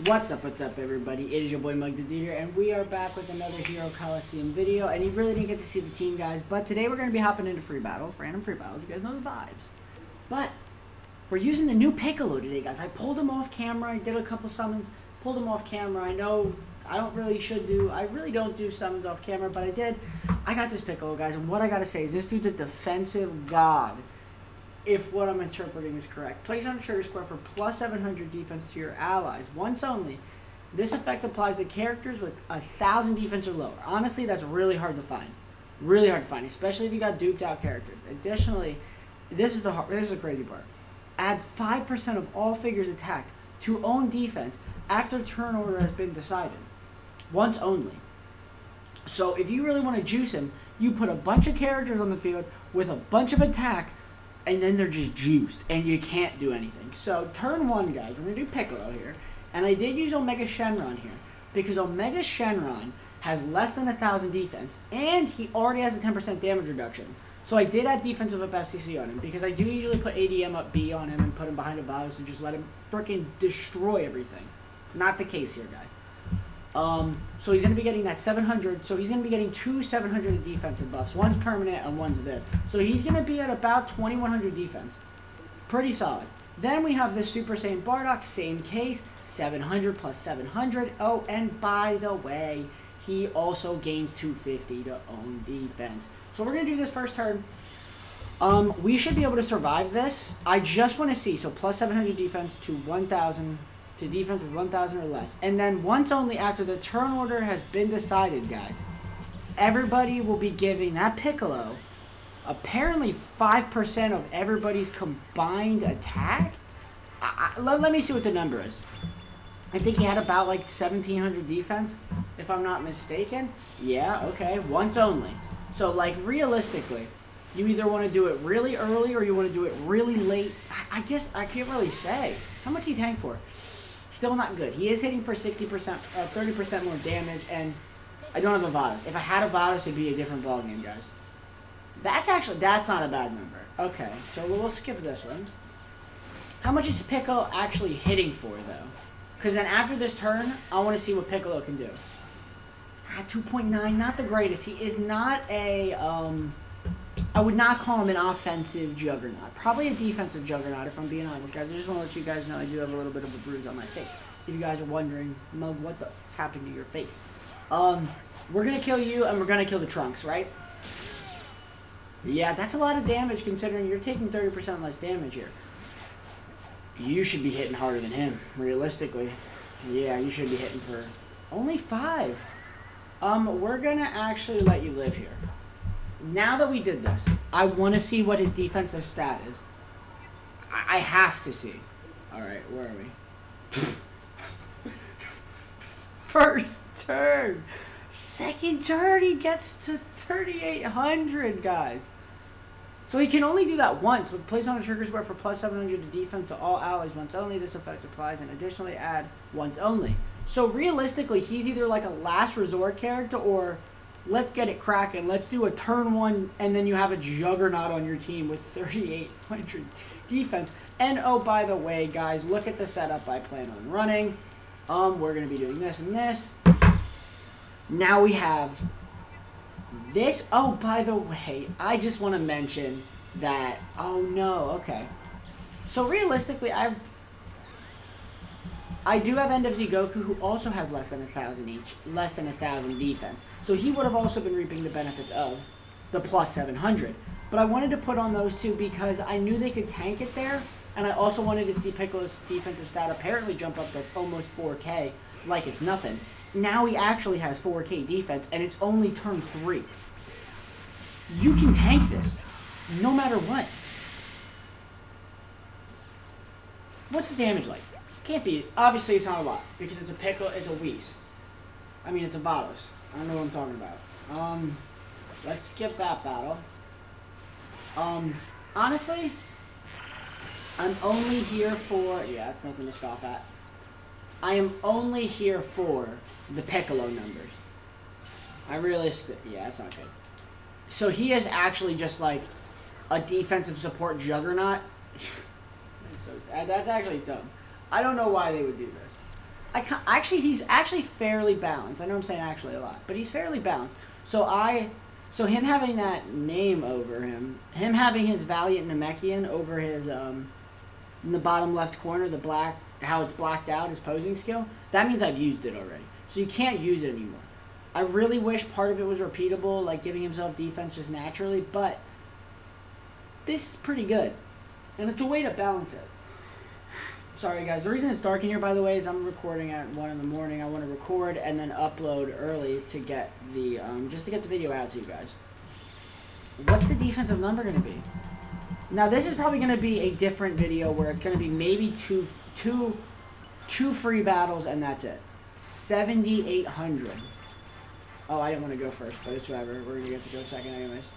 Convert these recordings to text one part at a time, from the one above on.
What's up, everybody? It is your boy, Mug the Dude here, and we are back with another Hero Colosseum video. And you really didn't get to see the team, guys, but today we're going to be hopping into free battles, random free battles. You guys know the vibes. But we're using the new Piccolo today, guys. I pulled him off camera. I did a couple summons, pulled him off camera. I know I really don't do summons off camera, but I did. I got this Piccolo, guys, and what I got to say is this dude's a defensive god. If what I'm interpreting is correct. Place on trigger square for plus 700 defense to your allies. Once only. This effect applies to characters with 1,000 defense or lower. Honestly, that's really hard to find. Really hard to find, especially if you got duped out characters. Additionally, this is the crazy part. Add 5% of all figures attack to own defense after turn order has been decided. Once only. So if you really want to juice him, you put a bunch of characters on the field with a bunch of attack, and then they're just juiced, and you can't do anything. So, turn one, guys, we're going to do Piccolo here. And I did use Omega Shenron here, because Omega Shenron has less than 1,000 defense, and he already has a 10% damage reduction. So I did add defensive up SCC on him, because I do usually put ADM up B on him and put him behind a Vados and just let him freaking destroy everything. Not the case here, guys. So he's going to be getting that 700, so he's going to be getting two 700 defensive buffs. One's permanent and one's this. So he's going to be at about 2,100 defense. Pretty solid. Then we have this Super Saiyan Bardock, same case, 700 plus 700. Oh, and by the way, he also gains 250 to own defense. So we're going to do this first turn. We should be able to survive this. I just want to see, so plus 700 defense to 1,000. To defense of 1,000 or less. And then once only after the turn order has been decided, guys, everybody will be giving that Piccolo apparently 5% of everybody's combined attack. Let me see what the number is. I think he had about like 1,700 defense, if I'm not mistaken. Yeah, okay, once only. So like realistically, you either want to do it really early or you want to do it really late. I guess I can't really say. How much he tank for? Still not good. He is hitting for 60%, 30% more damage, and I don't have a Vados. If I had a Vados, it'd be a different ballgame, guys. That's not a bad number. Okay, so we'll skip this one. How much is Piccolo actually hitting for, though? Because then after this turn, I want to see what Piccolo can do. 2.9, not the greatest. He is not a, I would not call him an offensive juggernaut. Probably a defensive juggernaut, if I'm being honest, guys. I just want to let you guys know I do have a little bit of a bruise on my face. If you guys are wondering, Mug, what the happened to your face? We're going to kill you, and we're going to kill the Trunks, right? Yeah, that's a lot of damage, considering you're taking 30% less damage here. You should be hitting harder than him, realistically. Yeah, you should be hitting for only 5. We're going to actually let you live here. Now that we did this, I want to see what his defensive stat is. I have to see. Alright, where are we? First turn. Second turn, he gets to 3,800, guys. So he can only do that once. With place on a trigger square for plus 700 to defense to all allies once only. This effect applies and additionally add once only. So realistically, he's either like a last resort character or let's get it cracking. Let's do a turn one, and then you have a juggernaut on your team with 3,800 defense. And oh, by the way, guys, look at the setup I plan on running. We're going to be doing this and this. Now we have this. Oh, by the way, I just want to mention that. Oh, no. Okay. So realistically, I do have End of Z Goku, who also has less than 1,000 each, less than 1,000 defense. So he would have also been reaping the benefits of the plus 700. But I wanted to put on those two because I knew they could tank it there, and I also wanted to see Piccolo's defensive stat apparently jump up to almost 4K, like it's nothing. Now he actually has 4K defense, and it's only turn 3. You can tank this, no matter what. What's the damage like? Can't be. Obviously, it's not a lot because it's a Piccolo. It's a Whis. I mean, it's a Vados. I don't know what I'm talking about. Let's skip that battle. Honestly, I'm only here for. Yeah, it's nothing to scoff at. I am only here for the Piccolo numbers. I really. Yeah, it's not good. So he is actually just like a defensive support juggernaut. So that's actually dumb. I don't know why they would do this. Actually, he's actually fairly balanced. I know I'm saying actually a lot, but he's fairly balanced. So him having that name over him having his Valiant Namekian over his, in the bottom left corner, the black, how it's blacked out, his posing skill, that means I've used it already. So you can't use it anymore. I really wish part of it was repeatable, like giving himself defense just naturally, but this is pretty good. And it's a way to balance it. Sorry guys, the reason it's dark in here, by the way, is I'm recording at 1 in the morning. I want to record and then upload early to get the, just to get the video out to you guys. What's the defensive number going to be? Now this is probably going to be a different video where it's going to be maybe two free battles and that's it. 7,800. Oh, I didn't want to go first, but it's whatever. We're going to get to go second anyways.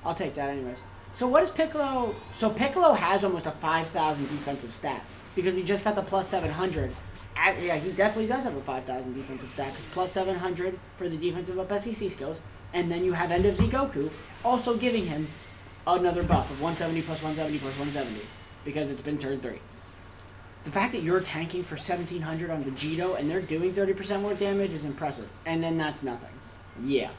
I'll take that anyways. So what is Piccolo? So Piccolo has almost a 5,000 defensive stat. Because we just got the plus 700. Yeah, he definitely does have a 5,000 defensive stat. Because plus 700 for the defensive up SEC skills. And then you have End of Z Goku also giving him another buff of 170 plus 170 plus 170. Because it's been turn 3. The fact that you're tanking for 1,700 on Vegito and they're doing 30% more damage is impressive. And then that's nothing. Yeah.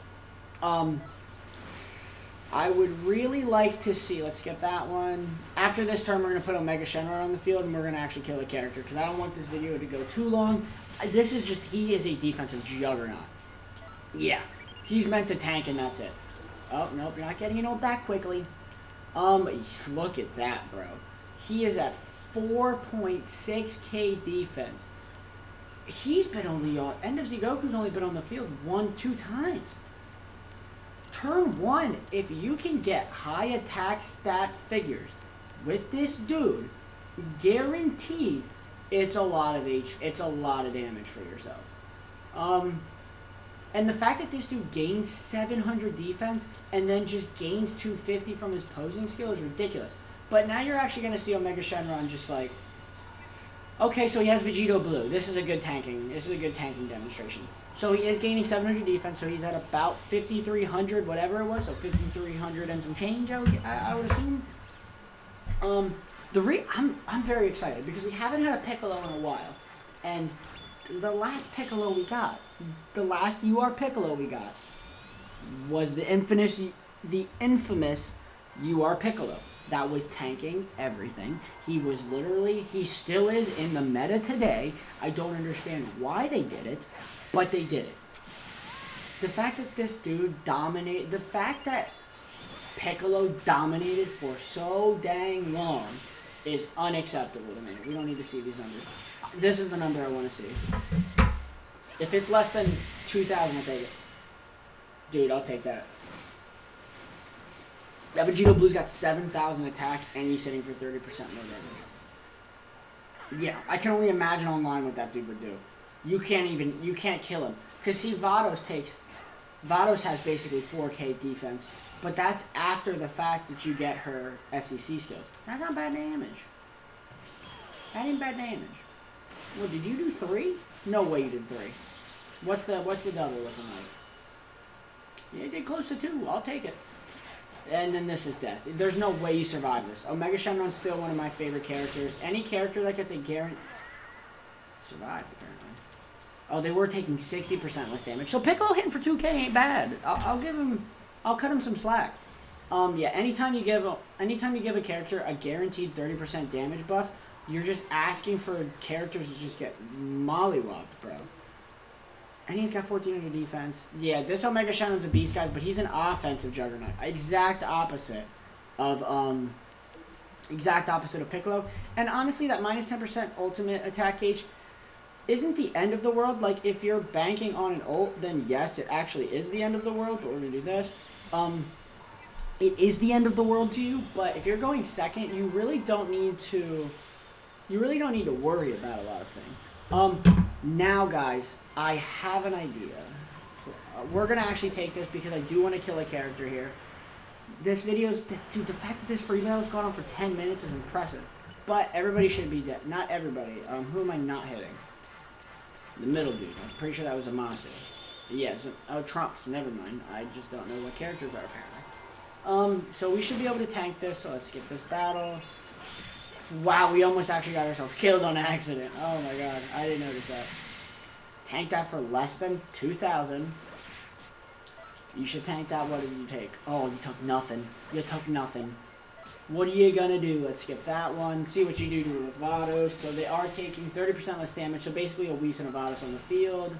I would really like to see, let's skip that one. After this turn, we're going to put Omega Shenron on the field, and we're going to actually kill a character, because I don't want this video to go too long. This is just, he is a defensive juggernaut. Yeah, he's meant to tank, and that's it. Oh, nope, you're not getting it all that quickly. Look at that, bro. He is at 4.6k defense. He's been only on, End of Z Goku's only been on the field 1-2 times. Turn 1, if you can get high attack stat figures with this dude, guaranteed it's a lot of damage for yourself. And the fact that this dude gains 700 defense and then just gains 250 from his posing skill is ridiculous. But now you're actually going to see Omega Shenron just like, okay, so he has Vegito Blue. This is a good tanking demonstration. So he is gaining 700 defense, so he's at about 5,300, whatever it was, so 5,300 and some change, I would assume. I'm very excited, because we haven't had a Piccolo in a while, and the last Piccolo we got, the last UR Piccolo we got, was the infamous UR Piccolo. That was tanking everything. He was literally, he still is in the meta today. I don't understand why they did it, but they did it. The fact that this dude dominated, the fact that Piccolo dominated for so dang long is unacceptable to me. We don't need to see these numbers. This is the number I want to see. If it's less than 2,000, I'll take it. Dude, I'll take that. That Vegito Blue's got 7,000 attack, and he's hitting for 30% more damage. Yeah, I can only imagine online what that dude would do. You can't kill him. Because see, Vados has basically 4k defense, but that's after the fact that you get her SEC skills. That's not bad damage. That ain't bad damage. Well, did you do 3? No way you did 3. What's the double looking like? Yeah, you did close to 2. I'll take it. And then this is death. There's no way you survive this. Omega Shenron's still one of my favorite characters. Any character that gets a guarantee... Survive, apparently. Oh, they were taking 60% less damage. So Piccolo hitting for 2k ain't bad. I'll cut him some slack. Yeah, anytime you give a character a guaranteed 30% damage buff, you're just asking for characters to just get mollywopped, bro. And he's got 1,400 defense. Yeah, this Omega Shenron's a beast, guys, but he's an offensive juggernaut. Exact opposite of Piccolo. And honestly, that minus 10% ultimate attack gauge isn't the end of the world. Like, if you're banking on an ult, then yes, it actually is the end of the world, but we're going to do this. It is the end of the world to you, but if you're going second, you really don't need to worry about a lot of things. Now, guys, I have an idea. We're going to actually take this because I do want to kill a character here. This video's... Dude, the fact that this free battle's gone on for 10 minutes is impressive. But everybody should be dead. Not everybody. Who am I not hitting? The middle dude. I'm pretty sure that was a monster. Yes. Oh, Trunks. Never mind. I just don't know what characters are, apparently. So we should be able to tank this. So let's skip this battle. Wow, we almost actually got ourselves killed on accident. Oh my god, I didn't notice that. Tank that for less than 2,000. You should tank that. What did you take? Oh, you took nothing. You took nothing. What are you gonna do? Let's skip that one. See what you do to Vados. So they are taking 30% less damage. So basically a Whis and a Vados on the field.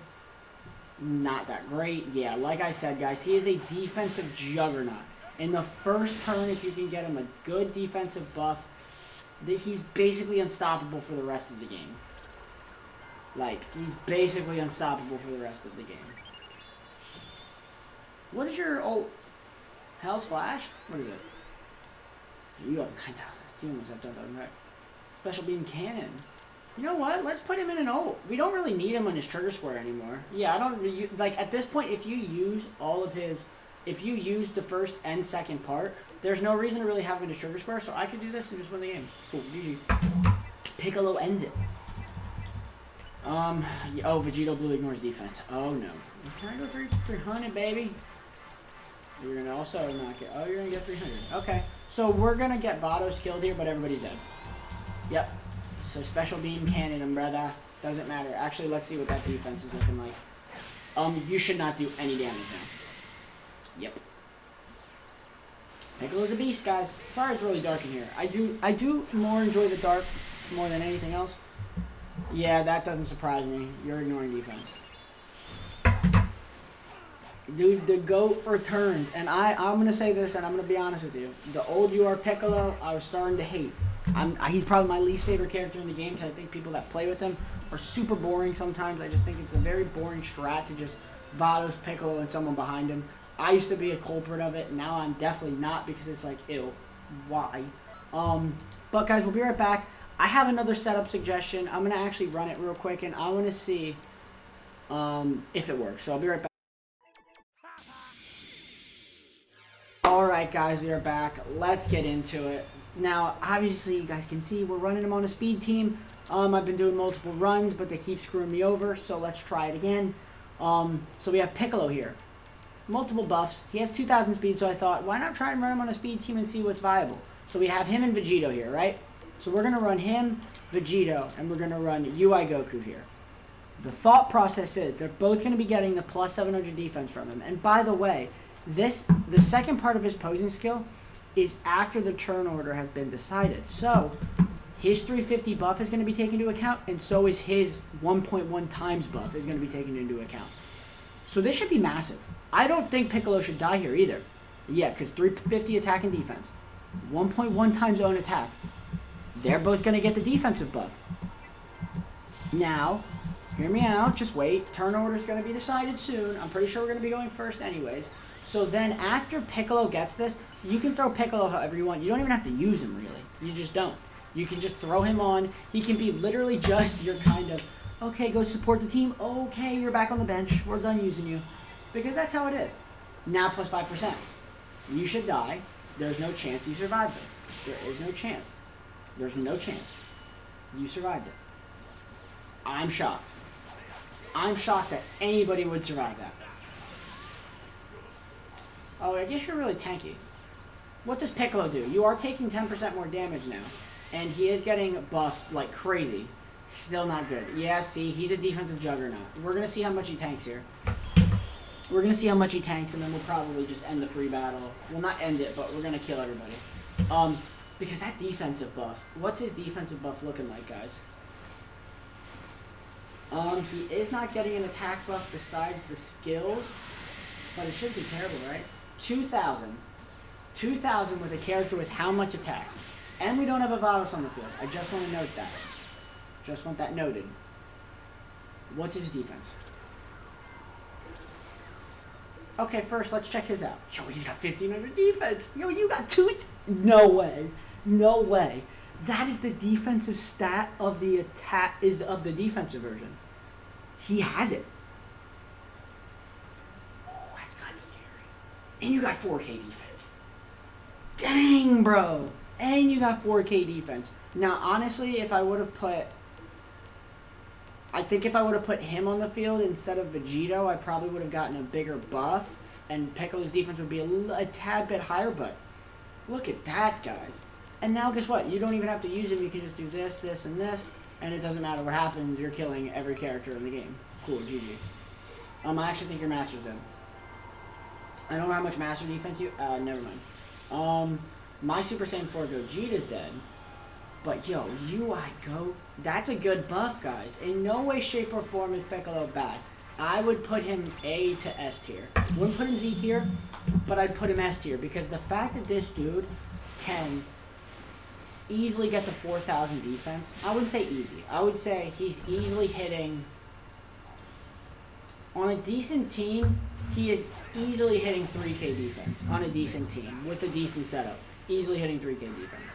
Not that great. Yeah, like I said, guys, he is a defensive juggernaut. In the first turn, if you can get him a good defensive buff, he's basically unstoppable for the rest of the game. Like, he's basically unstoppable for the rest of the game. What is your ult? Hell's Flash? What is it? You have 9,000. You almost have 10,000. Right. Special Beam Cannon. You know what? Let's put him in an ult. We don't really need him on his trigger square anymore. Yeah, I don't... Like, at this point, if you use all of his... If you use the first and second part, there's no reason to really have him in his trigger square, so I could do this and just win the game. Cool, GG. Piccolo ends it. Oh, Vegito Blue ignores defense. Oh, no. Can I go 300, baby? You're going to also not get... Oh, you're going to get 300. Okay. So we're going to get Vados killed here, but everybody's dead. Yep. So Special Beam Cannon, umbrella. Doesn't matter. Actually, let's see what that defense is looking like. You should not do any damage now. Yep. Piccolo's a beast, guys. Sorry it's really dark in here. I do more enjoy the dark more than anything else. Yeah, that doesn't surprise me. You're ignoring defense. Dude, the GOAT returns. And I'm going to say this, and I'm going to be honest with you. The old UR Piccolo, I was starting to hate. He's probably my least favorite character in the game, because I think people that play with him are super boring sometimes. I just think it's a very boring strat to just Vados, Piccolo, and someone behind him. I used to be a culprit of it. Now I'm definitely not, because it's like, ew, why? But guys, we'll be right back. I have another setup suggestion. I'm going to actually run it real quick, and I want to see if it works. So I'll be right back. Alright guys, we are back. Let's get into it. Now, obviously, you guys can see we're running him on a speed team. I've been doing multiple runs, but they keep screwing me over, so let's try it again. So we have Piccolo here. Multiple buffs. He has 2,000 speed, so I thought, why not try and run him on a speed team and see what's viable? So we have him and Vegito here, right? So we're going to run him, Vegito, and we're going to run UI Goku here. The thought process is they're both going to be getting the plus 700 defense from him. And by the way, the second part of his posing skill is after the turn order has been decided. So his 350 buff is going to be taken into account, and so is his 1.1 times buff is going to be taken into account. So this should be massive. I don't think Piccolo should die here either. Yeah, because 350 attack and defense. 1.1 times own attack. They're both going to get the defensive buff. Now, hear me out. Just wait. Turn order is going to be decided soon. I'm pretty sure we're going to be going first anyways. So then after Piccolo gets this, you can throw Piccolo however you want. You don't even have to use him, really. You just don't. You can just throw him on. He can be literally just your kind of, okay, go support the team. Okay, you're back on the bench. We're done using you. Because that's how it is. Now plus 5%. You should die. There's no chance you survive this. There is no chance. There's no chance. You survived it. I'm shocked. I'm shocked that anybody would survive that. Oh, I guess you're really tanky. What does Piccolo do? You are taking 10% more damage now. And he is getting buffed like crazy. Still not good. Yeah, see, he's a defensive juggernaut. We're going to see how much he tanks here. We're going to see how much he tanks, and then we'll probably just end the free battle. Well, not end it, but we're going to kill everybody. Because that defensive buff, what's his defensive buff looking like, guys? He is not getting an attack buff besides the skills, but it shouldn't be terrible, right? 2,000. 2,000 with a character with how much attack? And we don't have a Vados on the field. I just want to note that. Just want that noted. What's his defense? Okay, first, let's check his out. Yo, he's got 1,500 defense. Yo, you got 2... No way. No way. That is the defensive stat of the attack... of the defensive version. He has it. Oh, that's kind of scary. And you got 4K defense. Dang, bro. And you got 4K defense. Now, honestly, if I would have put... I think if I would have put him on the field instead of Vegito, I probably would have gotten a bigger buff, and Piccolo's defense would be a tad bit higher, but look at that, guys. And now guess what? You don't even have to use him. You can just do this, this, and this, and it doesn't matter what happens. You're killing every character in the game. Cool, GG. I actually think your master's dead. I don't know how much master defense you... never mind. My Super Saiyan 4 Gogeta's dead. But, yo, UI Go... That's a good buff, guys. In no way, shape, or form is Piccolo bad. I would put him A to S tier. Wouldn't put him Z tier, but I'd put him S tier. Because the fact that this dude can easily get to 4,000 defense... I wouldn't say easy. I would say he's easily hitting... On a decent team, he is easily hitting 3K defense. On a decent team, with a decent setup. Easily hitting 3K defense.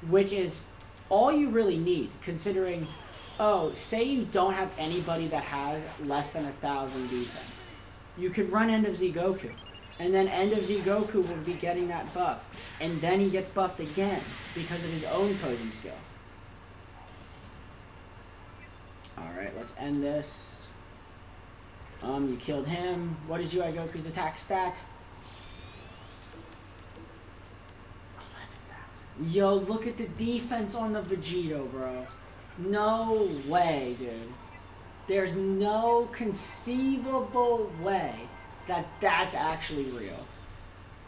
Which is all you really need, considering, oh, say you don't have anybody that has less than 1,000 defense. You could run End of Z Goku. And then End of Z Goku will be getting that buff. And then he gets buffed again, because of his own posing skill. Alright, let's end this. You killed him. What is UI Goku's attack stat? 11,000. Yo, look at the defense on the Vegito, bro. No way, dude. There's no conceivable way that that's actually real.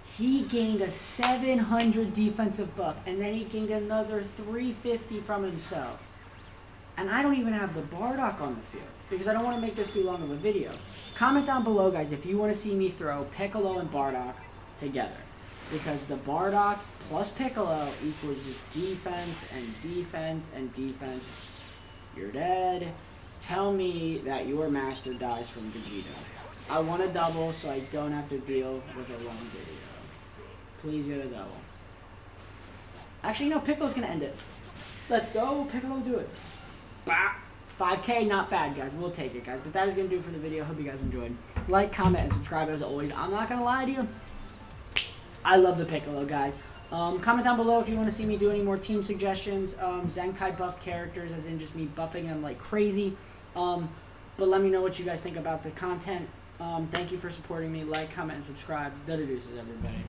He gained a 700 defensive buff, and then he gained another 350 from himself. And I don't even have the Bardock on the field, because I don't want to make this too long of a video. Comment down below, guys, if you want to see me throw Piccolo and Bardock together. Because the Bardocks plus Piccolo equals just defense and defense and defense. You're dead. Tell me that your master dies from Vegito. I want a double so I don't have to deal with a long video. Please get a double. Actually, no, Piccolo's going to end it. Let's go, Piccolo, do it. Bah! 5K, not bad, guys. We'll take it, guys. But that is going to do it for the video. Hope you guys enjoyed. Like, comment, and subscribe as always. I'm not going to lie to you. I love the Piccolo, guys. Comment down below if you want to see me do any more team suggestions. Zenkai buff characters, as in just me buffing them like crazy. But let me know what you guys think about the content. Thank you for supporting me. Like, comment, and subscribe. Deuces, everybody.